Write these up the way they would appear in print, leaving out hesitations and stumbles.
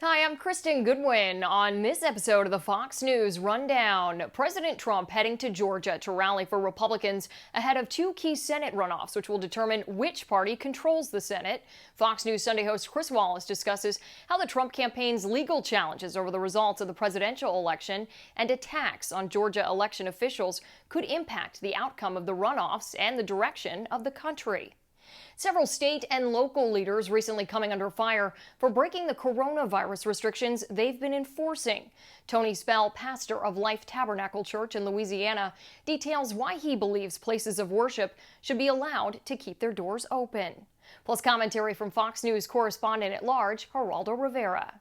Hi, I'm Kristen Goodwin. On this episode of the Fox News Rundown, President Trump heading to Georgia to rally for Republicans ahead of two key Senate runoffs, which will determine which party controls the Senate. Fox News Sunday host Chris Wallace discusses how the Trump campaign's legal challenges over the results of the presidential election and attacks on Georgia election officials could impact the outcome of the runoffs and the direction of the country. Several state and local leaders recently coming under fire for breaking the coronavirus restrictions they've been enforcing. Tony Spell, pastor of Life Tabernacle Church in Louisiana, details why he believes places of worship should be allowed to keep their doors open. Plus commentary from Fox News correspondent at large, Geraldo Rivera.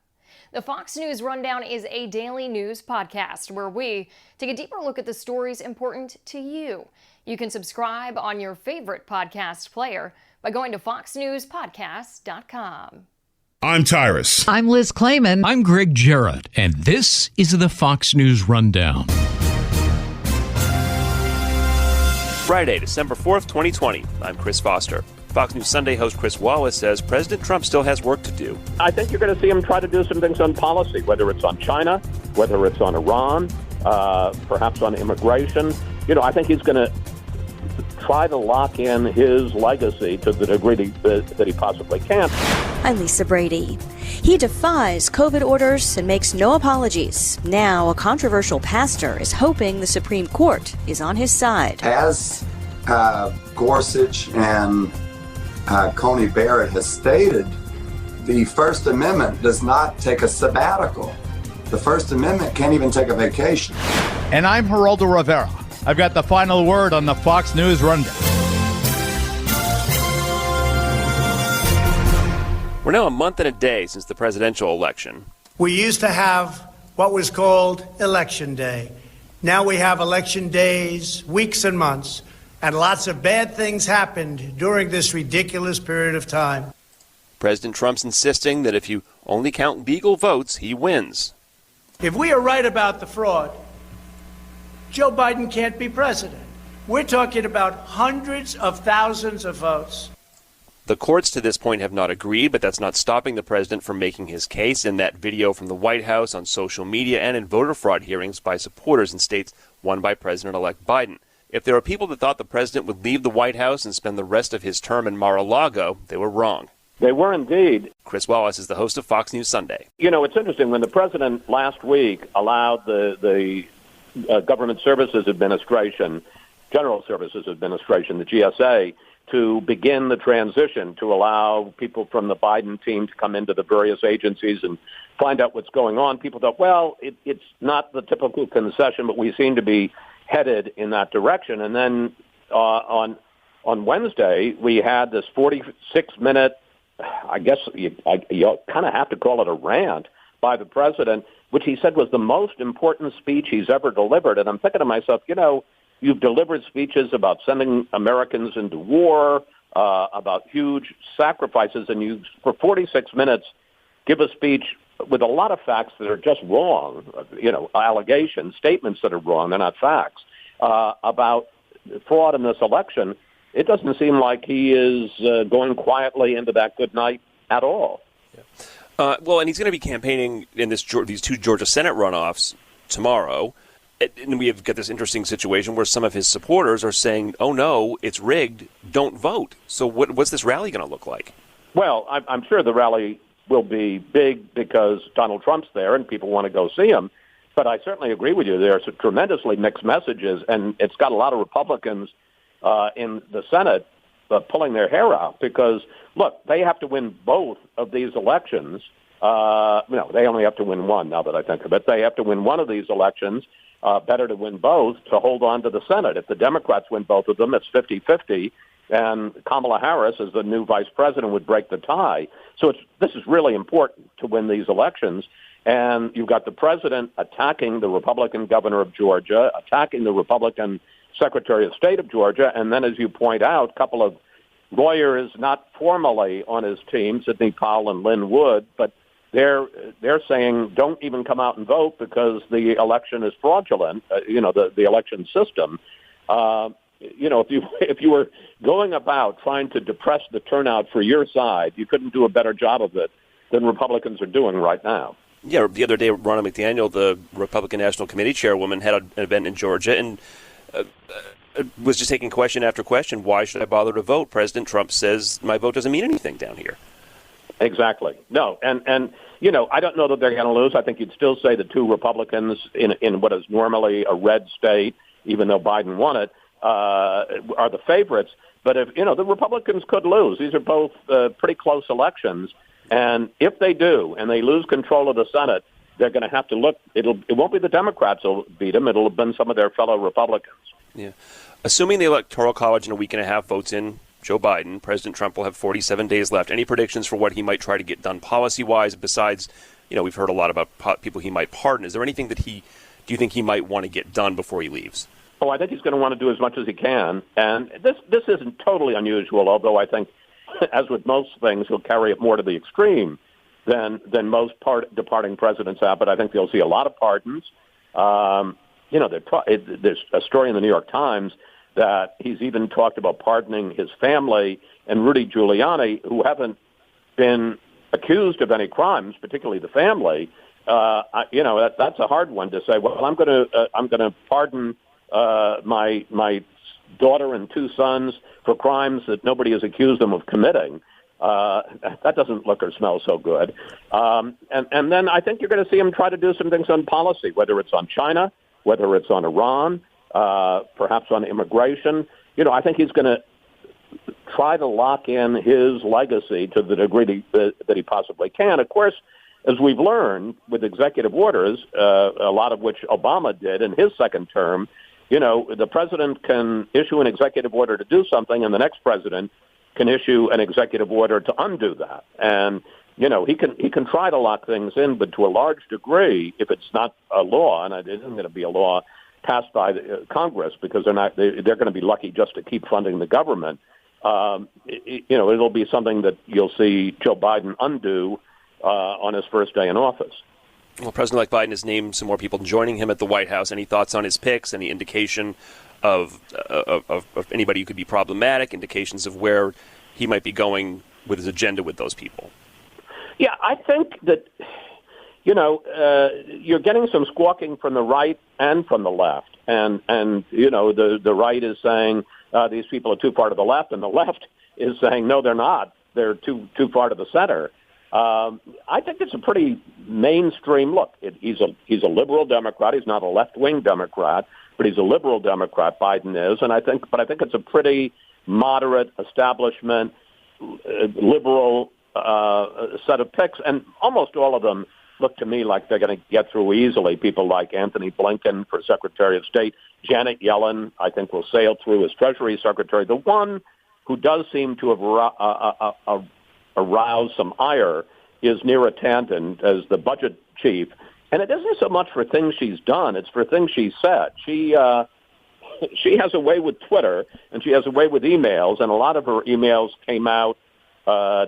The Fox News Rundown is a daily news podcast where we take a deeper look at the stories important to you. You can subscribe on your favorite podcast player by going to foxnewspodcast.com. I'm Tyrus. I'm Liz Clayman. I'm Greg Jarrett, and this is the Fox News Rundown. Friday, December 4th, 2020. I'm Chris Foster. Fox News Sunday host Chris Wallace says President Trump still has work to do. I think you're going to see him try to do some things on policy, whether it's on China, whether it's on Iran, perhaps on immigration. I think he's going to try to lock in his legacy to the degree that he possibly can. I'm Lisa Brady. He defies COVID orders and makes no apologies. Now, a controversial pastor is hoping the Supreme Court is on his side. As Gorsuch and Coney Barrett has stated, the First Amendment does not take a sabbatical. The First Amendment can't even take a vacation. And I'm Geraldo Rivera. I've got the final word on the Fox News Rundown. We're now a month and a day since the presidential election. We used to have what was called Election Day. Now we have election days, weeks and months, and lots of bad things happened during this ridiculous period of time. President Trump's insisting that if you only count legal votes, he wins. If we are right about the fraud, Joe Biden can't be president. We're talking about hundreds of thousands of votes. The courts to this point have not agreed, but that's not stopping the president from making his case. In that video from the White House, on social media, and in voter fraud hearings by supporters in states won by President-elect Biden. If there are people that thought the president would leave the White House and spend the rest of his term in Mar-a-Lago, they were wrong. They were indeed. Chris Wallace is the host of Fox News Sunday. It's interesting. When the president last week allowed the Government Services Administration, General Services Administration, the GSA, to begin the transition to allow people from the Biden team to come into the various agencies and find out what's going on. People thought, well, it's not the typical concession, but we seem to be headed in that direction. And then on Wednesday, we had this 46-minute, I guess you kind of have to call it a rant by the president, which he said was the most important speech he's ever delivered. And I'm thinking to myself, you've delivered speeches about sending Americans into war, about huge sacrifices, and you, for 46 minutes, give a speech with a lot of facts that are just wrong, allegations, statements that are wrong, they're not facts, about fraud in this election. It doesn't seem like he is going quietly into that good night at all. Yeah. And he's going to be campaigning in these two Georgia Senate runoffs tomorrow. And we have got this interesting situation where some of his supporters are saying, oh, no, it's rigged, don't vote. So what's this rally going to look like? Well, I'm sure the rally will be big because Donald Trump's there and people want to go see him. But I certainly agree with you. There are some tremendously mixed messages, and it's got a lot of Republicans in the Senate pulling their hair out because, look, they have to win both of these elections. They only have to win one now that I think of it. They have to win one of these elections. Better to win both to hold on to the Senate. If the Democrats win both of them, it's 50-50, and Kamala Harris, as the new vice president, would break the tie. So this is really important to win these elections. And you've got the president attacking the Republican governor of Georgia, attacking the Republican Secretary of State of Georgia, and then, as you point out, a couple of lawyers not formally on his team, Sidney Powell and Lynn Wood, but they're saying don't even come out and vote because the election is fraudulent, the election system. If you were going about trying to depress the turnout for your side, you couldn't do a better job of it than Republicans are doing right now. Yeah, the other day, Ronna McDaniel, the Republican National Committee chairwoman, had an event in Georgia and was just taking question after question. Why should I bother to vote? President Trump says my vote doesn't mean anything down here. Exactly. No, and I don't know that they're going to lose. I think you'd still say the two Republicans in what is normally a red state, even though Biden won it, are the favorites. But if the Republicans could lose. These are both pretty close elections, and if they do and they lose control of the Senate, they're going to have to look. It won't be the Democrats who'll beat them. It'll have been some of their fellow Republicans. Yeah, assuming the Electoral College in a week and a half votes in Joe Biden, President Trump will have 47 days left. Any predictions for what he might try to get done policy-wise? Besides, we've heard a lot about people he might pardon. Is there anything that do you think he might want to get done before he leaves? Oh, I think he's going to want to do as much as he can. And this isn't totally unusual, although I think, as with most things, he'll carry it more to the extreme than most departing presidents have. But I think you'll see a lot of pardons. There's a story in the New York Times that he's even talked about pardoning his family and Rudy Giuliani, who haven't been accused of any crimes, particularly the family. That's a hard one to say. Well, I'm going to pardon my daughter and two sons for crimes that nobody has accused them of committing. That doesn't look or smell so good. And then I think you're going to see him try to do some things on policy, whether it's on China, whether it's on Iran, perhaps on immigration. I think he's going to try to lock in his legacy to the degree that he possibly can. Of course, as we've learned with executive orders, a lot of which Obama did in his second term, the president can issue an executive order to do something, and the next president can issue an executive order to undo that. And he can try to lock things in, but to a large degree, if it's not a law, and it isn't going to be a law passed by the Congress, because they're going to be lucky just to keep funding the government. It'll be something that you'll see Joe Biden undo on his first day in office. Well, President-elect Biden has named some more people joining him at the White House. Any thoughts on his picks? Any indication of anybody who could be problematic? Indications of where he might be going with his agenda with those people? Yeah, I think that, you're getting some squawking from the right and from the left. And the right is saying these people are too far to the left, and the left is saying, no, they're not. They're too far to the center. I think it's a pretty mainstream look. He's a liberal Democrat. He's not a left-wing Democrat, but he's a liberal Democrat, Biden is. And I think it's a pretty moderate establishment, liberal set of picks, and almost all of them look to me like they're going to get through easily. People like Anthony Blinken for Secretary of State, Janet Yellen, I think, will sail through as Treasury Secretary. The one who does seem to have aroused some ire is Neera Tanden as the budget chief. And it isn't so much for things she's done, it's for things she said. She has a way with Twitter, and she has a way with emails, and a lot of her emails came out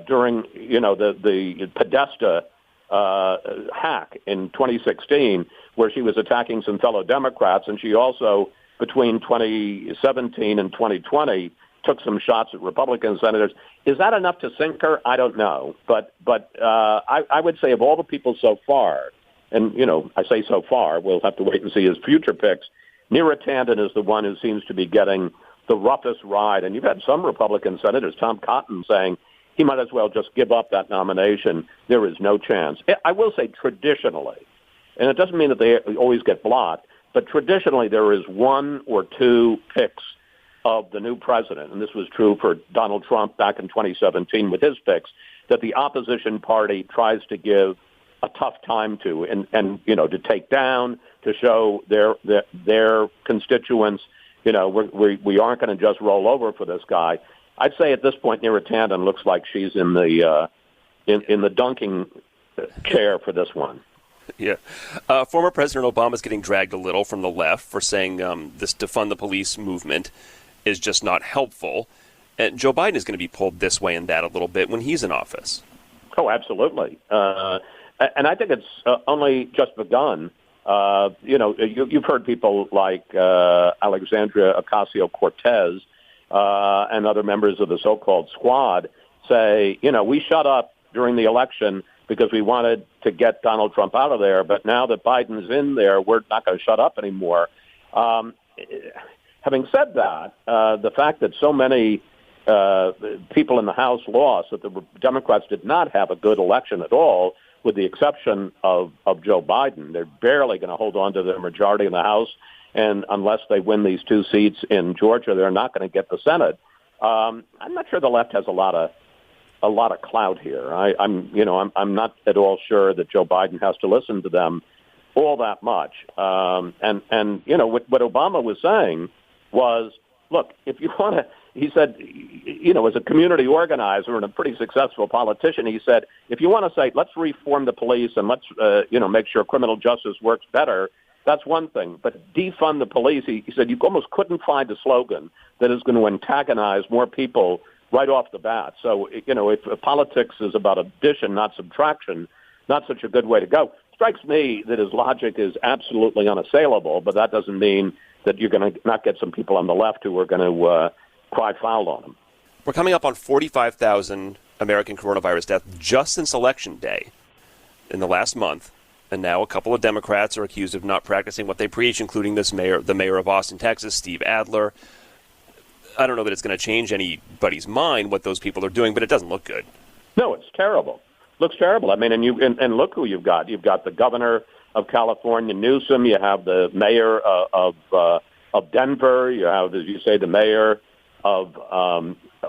during, the Podesta hack in 2016, where she was attacking some fellow Democrats, and she also, between 2017 and 2020, took some shots at Republican senators. Is that enough to sink her? I don't know. But I would say of all the people so far, and, I say so far, we'll have to wait and see his future picks, Neera Tanden is the one who seems to be getting the roughest ride. And you've had some Republican senators, Tom Cotton, saying he might as well just give up that nomination. There is no chance. I will say traditionally, and it doesn't mean that they always get blocked, but traditionally there is one or two picks of the new president, and this was true for Donald Trump back in 2017 with his picks, that the opposition party tries to give a tough time to, and to take down, to show their constituents, we aren't going to just roll over for this guy. I'd say at this point, Neera Tanden looks like she's in the dunking chair for this one. Yeah. Former President Obama is getting dragged a little from the left for saying this defund the police movement is just not helpful. And Joe Biden is going to be pulled this way and that a little bit when he's in office. Oh, absolutely. And I think it's only just begun. You've heard people like Alexandria Ocasio-Cortez and other members of the so-called squad say, we shut up during the election because we wanted to get Donald Trump out of there. But now that Biden's in there, we're not going to shut up anymore. Having said that, the fact that so many people in the House lost, that the Democrats did not have a good election at all, with the exception of Joe Biden. They're barely going to hold on to their majority in the House, and unless they win these 2 seats in Georgia, they're not going to get the Senate. I'm not sure the left has a lot of clout here. I'm not at all sure that Joe Biden has to listen to them all that much. And what Obama was saying was, look, if you want to, he said, as a community organizer and a pretty successful politician, he said, if you want to say, let's reform the police and let's, make sure criminal justice works better, that's one thing. But defund the police, he said, you almost couldn't find a slogan that is going to antagonize more people right off the bat. So, if politics is about addition, not subtraction, not such a good way to go. Strikes me that his logic is absolutely unassailable, but that doesn't mean that you're going to not get some people on the left who are going to cry foul on him. We're coming up on 45,000 American coronavirus deaths just since Election Day in the last month. And now a couple of Democrats are accused of not practicing what they preach, including the mayor of Austin, Texas, Steve Adler. I don't know that it's going to change anybody's mind what those people are doing, but it doesn't look good. No, it's terrible. Looks terrible. I mean, and look who you've got. You've got the governor of California, Newsom. You have the mayor of Denver. You have, as you say, the mayor of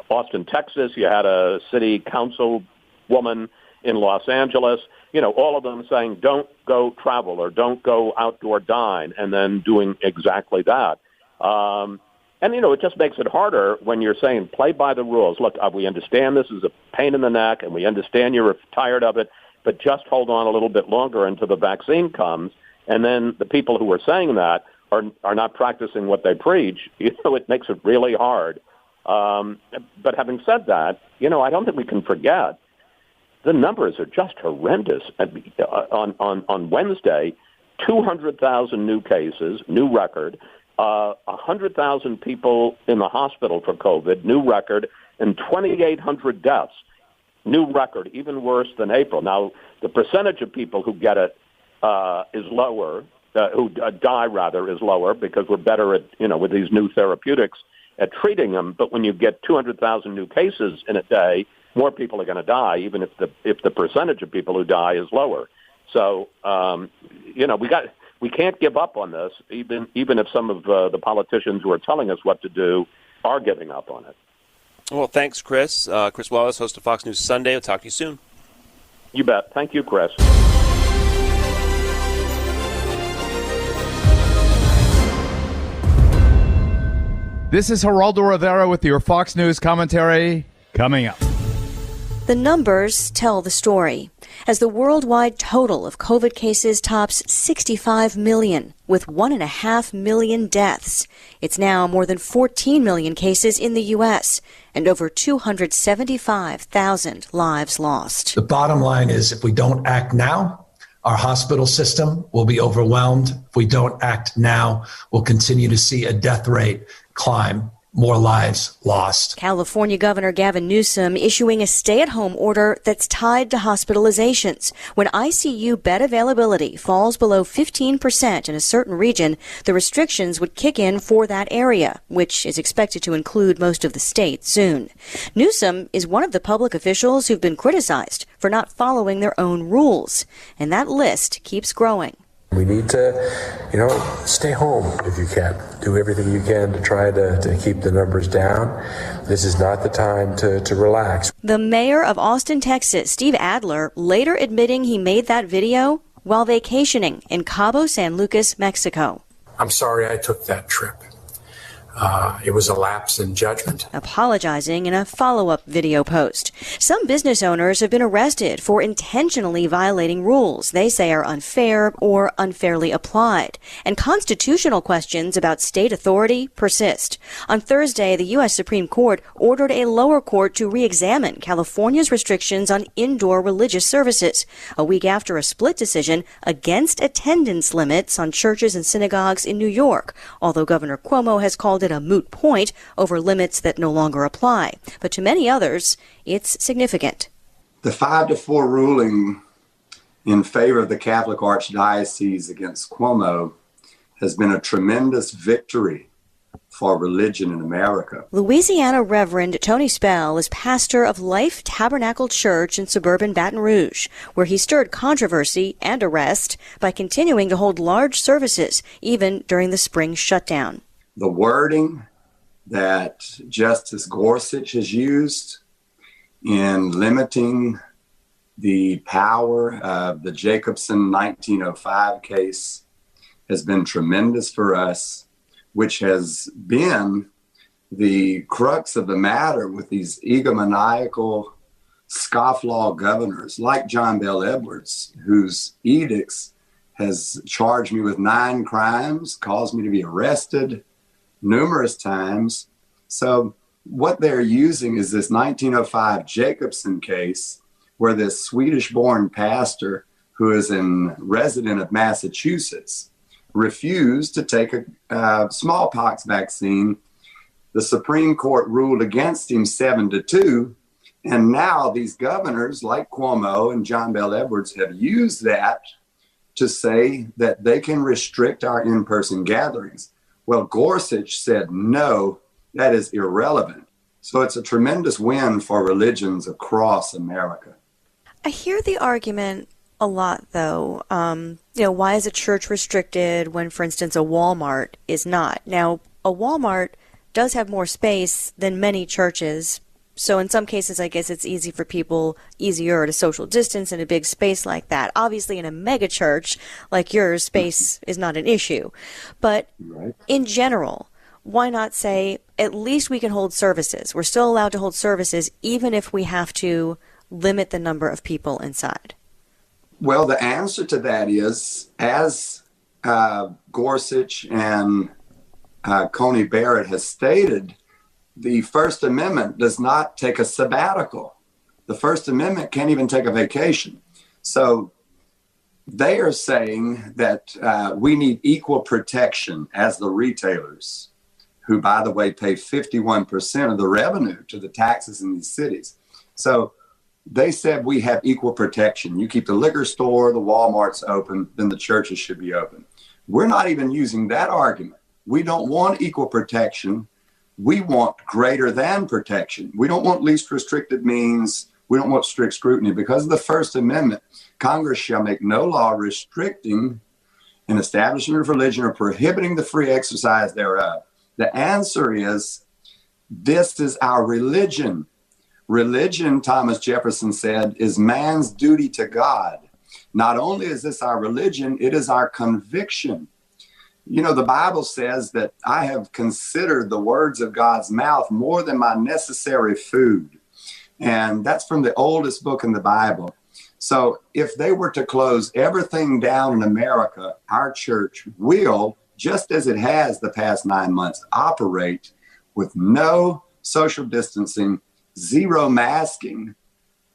Austin, Texas. You had a city council woman in Los Angeles. All of them saying, don't go travel or don't go outdoor dine, and then doing exactly that. And, it just makes it harder when you're saying play by the rules. Look, we understand this is a pain in the neck, and we understand you're tired of it, but just hold on a little bit longer until the vaccine comes. And then the people who are saying that are not practicing what they preach. It makes it really hard. But having said that, I don't think we can forget the numbers are just horrendous. On Wednesday, 200,000 new cases, new record. 100,000 people in the hospital for COVID, new record, and 2,800 deaths, new record, even worse than April. Now, the percentage of people who get it is lower, who die rather is lower, because we're better at, with these new therapeutics at treating them. But when you get 200,000 new cases in a day, more people are going to die, even if the percentage of people who die is lower. So, we can't give up on this, even if some of the politicians who are telling us what to do are giving up on it. Well, thanks, Chris. Chris Wallace, host of Fox News Sunday. I'll talk to you soon. You bet. Thank you, Chris. This is Geraldo Rivera with your Fox News commentary coming up. The numbers tell the story, as the worldwide total of COVID cases tops 65 million, with 1.5 million deaths. It's now more than 14 million cases in the U.S., and over 275,000 lives lost. The bottom line is, if we don't act now, our hospital system will be overwhelmed. If we don't act now, we'll continue to see a death rate climb. More lives lost. California Governor Gavin Newsom issuing a stay-at-home order that's tied to hospitalizations. When ICU bed availability falls below 15% in a certain region, the restrictions would kick in for that area, which is expected to include most of the state soon. Newsom is one of the public officials who've been criticized for not following their own rules, and that list keeps growing. We need to, stay home if you can. Do everything you can to try to keep the numbers down. This is not the time to relax. The mayor of Austin, Texas, Steve Adler, later admitting he made that video while vacationing in Cabo San Lucas, Mexico. I'm sorry I took that trip. It was a lapse in judgment. Apologizing in a follow-up video post. Some business owners have been arrested for intentionally violating rules they say are unfair or unfairly applied. And constitutional questions about state authority persist. On Thursday, the U.S. Supreme Court ordered a lower court to re-examine California's restrictions on indoor religious services, a week after a split decision against attendance limits on churches and synagogues in New York, although Governor Cuomo has called it a moot point over limits that no longer apply. But to many others, it's significant. The 5-4 ruling in favor of the Catholic Archdiocese against Cuomo has been a tremendous victory for religion in America. Louisiana Reverend Tony Spell is pastor of Life Tabernacle Church in suburban Baton Rouge, where he stirred controversy and arrest by continuing to hold large services, even during the spring shutdown. The wording that Justice Gorsuch has used in limiting the power of the Jacobson 1905 case has been tremendous for us, which has been the crux of the matter with these egomaniacal scofflaw governors like John Bel Edwards, whose edicts has charged me with 9 crimes, caused me to be arrested numerous times. So what they're using is this 1905 Jacobson case, where this Swedish-born pastor who is a resident of Massachusetts refused to take a smallpox vaccine. The Supreme Court ruled against him 7-2. And now these governors like Cuomo and John Bel Edwards have used that to say that they can restrict our in-person gatherings. Well, Gorsuch said, no, that is irrelevant. So it's a tremendous win for religions across America. I hear the argument a lot, though. Why is a church restricted when, for instance, a Walmart is not? Now, a Walmart does have more space than many churches. So in some cases, I guess it's easier to social distance in a big space like that. Obviously, in a mega church like yours, space is not an issue. But in general, why not say, at least we can hold services? We're still allowed to hold services, even if we have to limit the number of people inside. Well, the answer to that is, as Gorsuch and Coney Barrett has stated, the First Amendment does not take a sabbatical. The First Amendment can't even take a vacation. So they are saying that we need equal protection as the retailers, who, by the way, pay 51% of the revenue to the taxes in these cities. So they said we have equal protection. You keep the liquor store, the Walmarts open, then the churches should be open. We're not even using that argument. We don't want equal protection. We want greater than protection. We don't want least restricted means. We don't want strict scrutiny. Because of the First Amendment, Congress shall make no law restricting an establishment of religion or prohibiting the free exercise thereof. The answer is, this is our religion. Religion, Thomas Jefferson said, is man's duty to God. Not only is this our religion, it is our conviction. You know, the Bible says that I have considered the words of God's mouth more than my necessary food. And that's from the oldest book in the Bible. So if they were to close everything down in America, our church will, just as it has the past 9 months, operate with no social distancing, zero masking.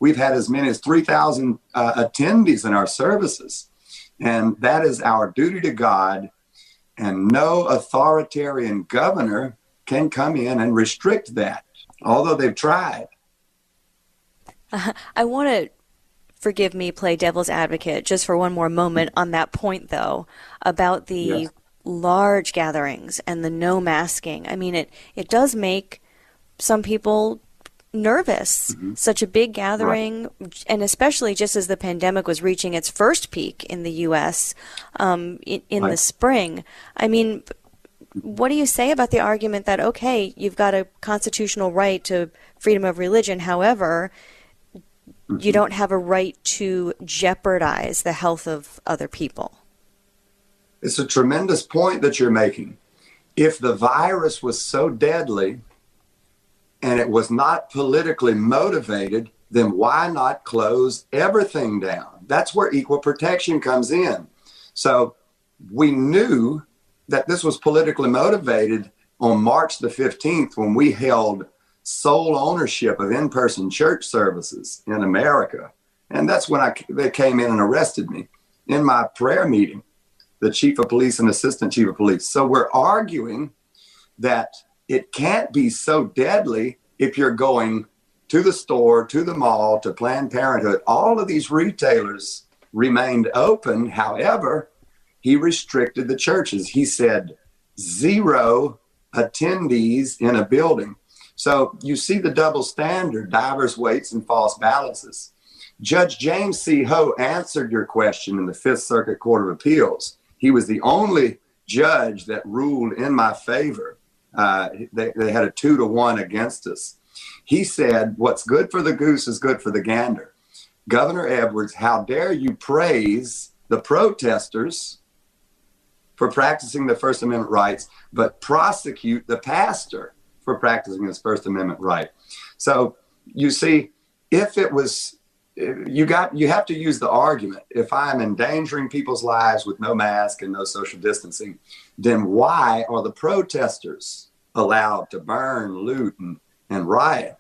We've had as many as 3,000 attendees in our services. And that is our duty to God. And no authoritarian governor can come in and restrict that, although they've tried. I want to, forgive me, play devil's advocate just for one more moment on that point, though, about the large gatherings and the no masking. I mean, it does make some people nervous. Such a big gathering, and especially just as the pandemic was reaching its first peak in the U.S. in the spring. I mean, what do you say about the argument that, okay, you've got a constitutional right to freedom of religion, however, you don't have a right to jeopardize the health of other people? It's a tremendous point that you're making. If the virus was so deadly and it was not politically motivated, then why not close everything down? That's where equal protection comes in. So we knew that this was politically motivated on March the 15th when we held sole ownership of in-person church services in America. And that's when they came in and arrested me in my prayer meeting, the chief of police and assistant chief of police. So we're arguing that it can't be so deadly if you're going to the store, to the mall, to Planned Parenthood. All of these retailers remained open. However, he restricted the churches. He said 0 attendees in a building. So you see the double standard, divers weights and false balances. Judge James C. Ho answered your question in the Fifth Circuit Court of Appeals. He was the only judge that ruled in my favor. They had a 2-1 against us. He said, what's good for the goose is good for the gander. Governor Edwards, how dare you praise the protesters for practicing the First Amendment rights, but prosecute the pastor for practicing his First Amendment right. So you see, if it was, you have to use the argument. If I'm endangering people's lives with no mask and no social distancing, then why are the protesters allowed to burn, loot, and riot?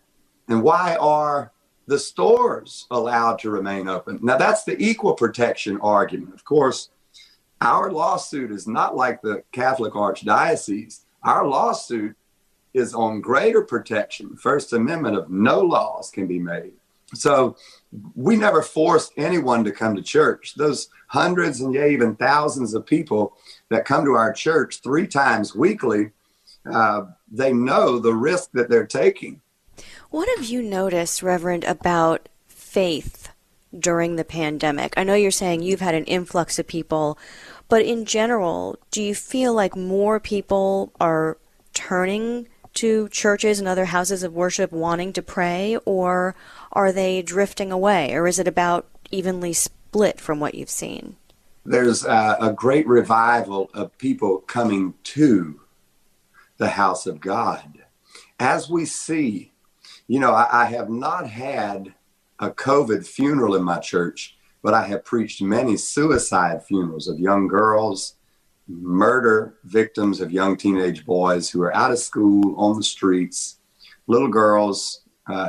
And why are the stores allowed to remain open? Now, that's the equal protection argument. Of course, our lawsuit is not like the Catholic Archdiocese. Our lawsuit is on greater protection. First Amendment of no laws can be made. So we never forced anyone to come to church. Those hundreds and even thousands of people that come to our church 3 times weekly, they know the risk that they're taking. What have you noticed, Reverend, about faith during the pandemic? I know you're saying you've had an influx of people, but in general, do you feel like more people are turning to churches and other houses of worship wanting to pray, or are they drifting away, or is it about evenly split from what you've seen? There's a great revival of people coming to the house of God. As we see, I have not had a COVID funeral in my church, but I have preached many suicide funerals of young girls, murder victims of young teenage boys who are out of school on the streets, little girls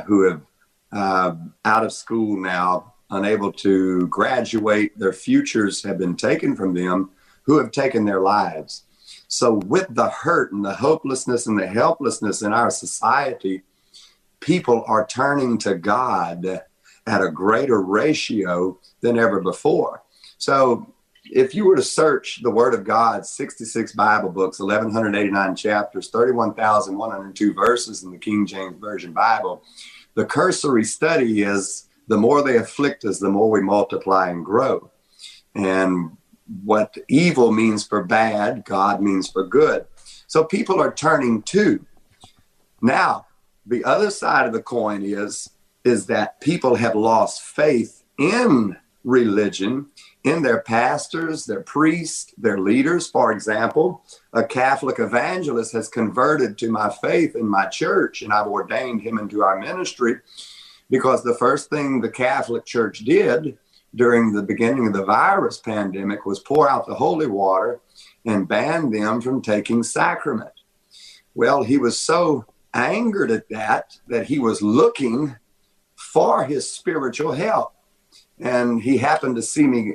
who have out of school now, unable to graduate. Their futures have been taken from them, who have taken their lives. So with the hurt and the hopelessness and the helplessness in our society, people are turning to God at a greater ratio than ever before. So if you were to search the Word of God, 66 Bible books, 1,189 chapters, 31,102 verses in the King James Version Bible, the cursory study is the more they afflict us, the more we multiply and grow. And what evil means for bad, God means for good. So people are turning to. Now, the other side of the coin is that people have lost faith in religion, in their pastors, their priests, their leaders. For example, a Catholic evangelist has converted to my faith in my church, and I've ordained him into our ministry because the first thing the Catholic Church did during the beginning of the virus pandemic was pour out the holy water and ban them from taking sacrament. Well, he was so angered at that he was looking for his spiritual help. And he happened to see me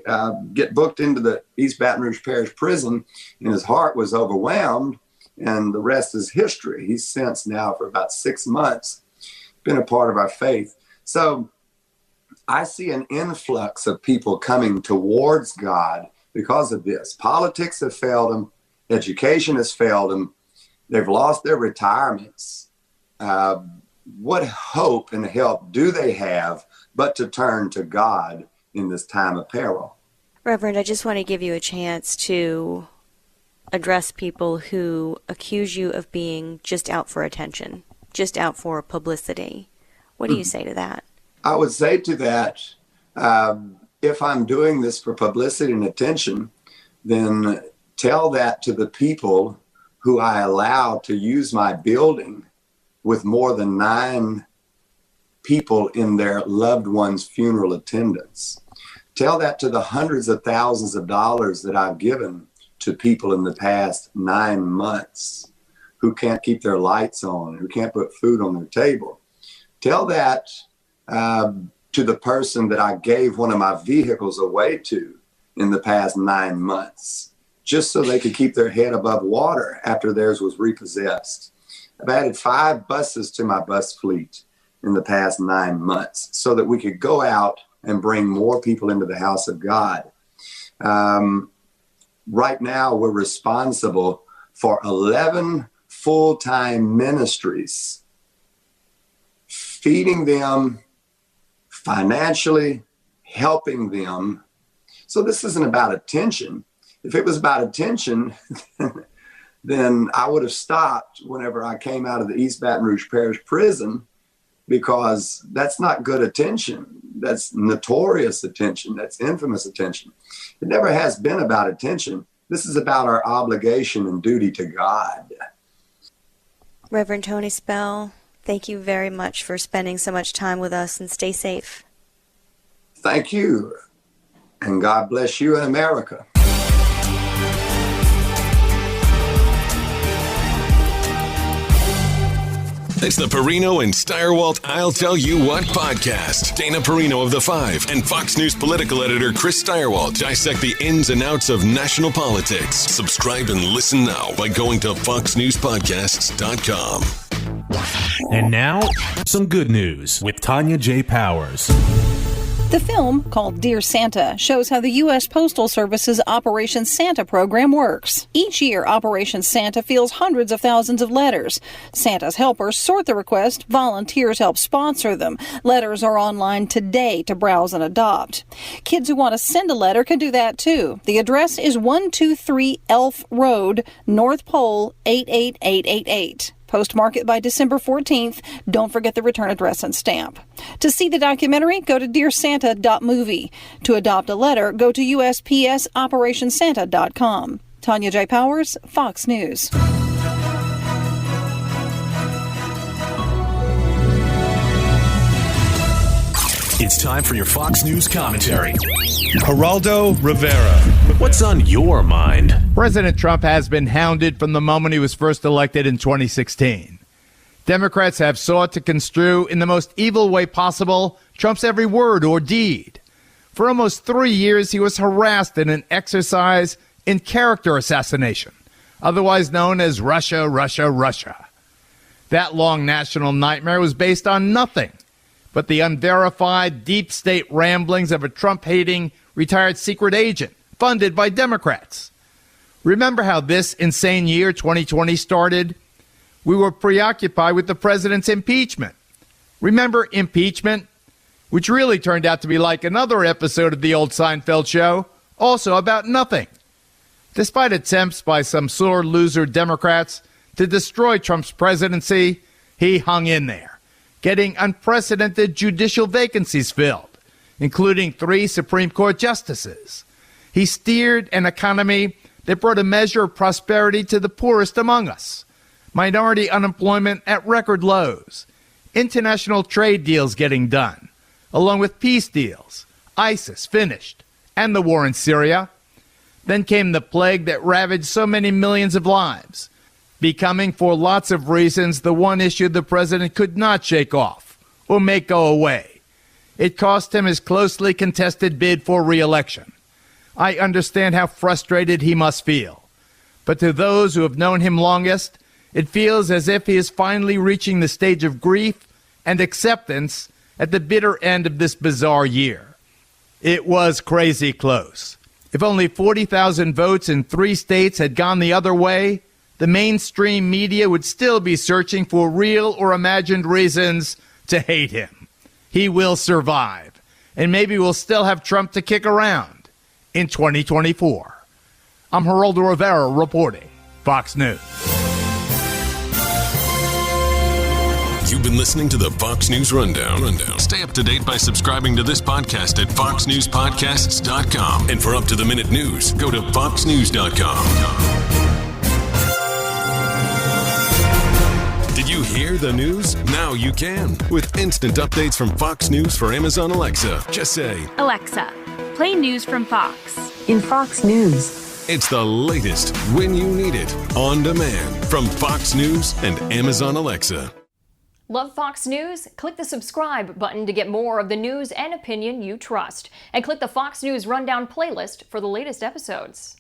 get booked into the East Baton Rouge Parish Prison, and his heart was overwhelmed, and the rest is history. He's since now for about 6 months been a part of our faith. So I see an influx of people coming towards God because of this. Politics have failed them. Education has failed them. They've lost their retirements. What hope and help do they have but to turn to God in this time of peril? Reverend, I just want to give you a chance to address people who accuse you of being just out for attention, just out for publicity. What do you say to that? I would say to that, if I'm doing this for publicity and attention, then tell that to the people who I allow to use my building with more than 9 people in their loved one's funeral attendance. Tell that to the hundreds of thousands of dollars that I've given to people in the past 9 months who can't keep their lights on, who can't put food on their table. Tell that to the person that I gave one of my vehicles away to in the past 9 months, just so they could keep their head above water after theirs was repossessed. I've added 5 buses to my bus fleet in the past 9 months so that we could go out and bring more people into the house of God. Right now, we're responsible for 11 full-time ministries, feeding them financially, helping them. So this isn't about attention. If it was about attention, then I would have stopped whenever I came out of the East Baton Rouge Parish Prison, because that's not good attention. That's notorious attention. That's infamous attention. It never has been about attention. This is about our obligation and duty to God. Reverend Tony Spell, thank you very much for spending so much time with us, and stay safe. Thank you. And God bless you in America. It's the Perino and Steyerwalt I'll Tell You What podcast. Dana Perino of The Five and Fox News political editor Chris Steyerwalt dissect the ins and outs of national politics. Subscribe and listen now by going to foxnewspodcasts.com. And now, some good news with Tanya J. Powers. The film, called Dear Santa, shows how the U.S. Postal Service's Operation Santa program works. Each year, Operation Santa fields hundreds of thousands of letters. Santa's helpers sort the request, volunteers help sponsor them. Letters are online today to browse and adopt. Kids who want to send a letter can do that too. The address is 123 Elf Road, North Pole 88888. Postmark it by December 14th. Don't forget the return address and stamp. To see the documentary, go to dearsanta.movie. To adopt a letter, go to USPSOperationSanta.com. Tanya J. Powers, Fox News. It's time for your Fox News commentary. Geraldo Rivera. What's on your mind? President Trump has been hounded from the moment he was first elected in 2016. Democrats have sought to construe in the most evil way possible Trump's every word or deed. For almost 3 years, he was harassed in an exercise in character assassination, otherwise known as Russia, Russia, Russia. That long national nightmare was based on nothing but the unverified deep state ramblings of a Trump-hating retired secret agent funded by Democrats. Remember how this insane year 2020 started? We were preoccupied with the president's impeachment. Remember impeachment? Which really turned out to be like another episode of the old Seinfeld show, also about nothing. Despite attempts by some sore loser Democrats to destroy Trump's presidency, he hung in there, getting unprecedented judicial vacancies filled, including 3 Supreme Court justices. He steered an economy that brought a measure of prosperity to the poorest among us. Minority unemployment at record lows. International trade deals getting done, along with peace deals. ISIS finished, and the war in Syria. Then came the plague that ravaged so many millions of lives, becoming, for lots of reasons, the one issue the president could not shake off or make go away. It cost him his closely contested bid for re-election. I understand how frustrated he must feel. But to those who have known him longest, it feels as if he is finally reaching the stage of grief and acceptance at the bitter end of this bizarre year. It was crazy close. If only 40,000 votes in 3 states had gone the other way, the mainstream media would still be searching for real or imagined reasons to hate him. He will survive, and maybe we'll still have Trump to kick around in 2024. I'm Geraldo Rivera reporting, Fox News. You've been listening to the Fox News Rundown. Stay up to date by subscribing to this podcast at foxnewspodcasts.com. And for up-to-the-minute news, go to foxnews.com. Did you hear the news? Now you can. With instant updates from Fox News for Amazon Alexa. Just say, Alexa, play news from Fox. In Fox News. It's the latest when you need it. On demand from Fox News and Amazon Alexa. Love Fox News? Click the subscribe button to get more of the news and opinion you trust. And click the Fox News Rundown playlist for the latest episodes.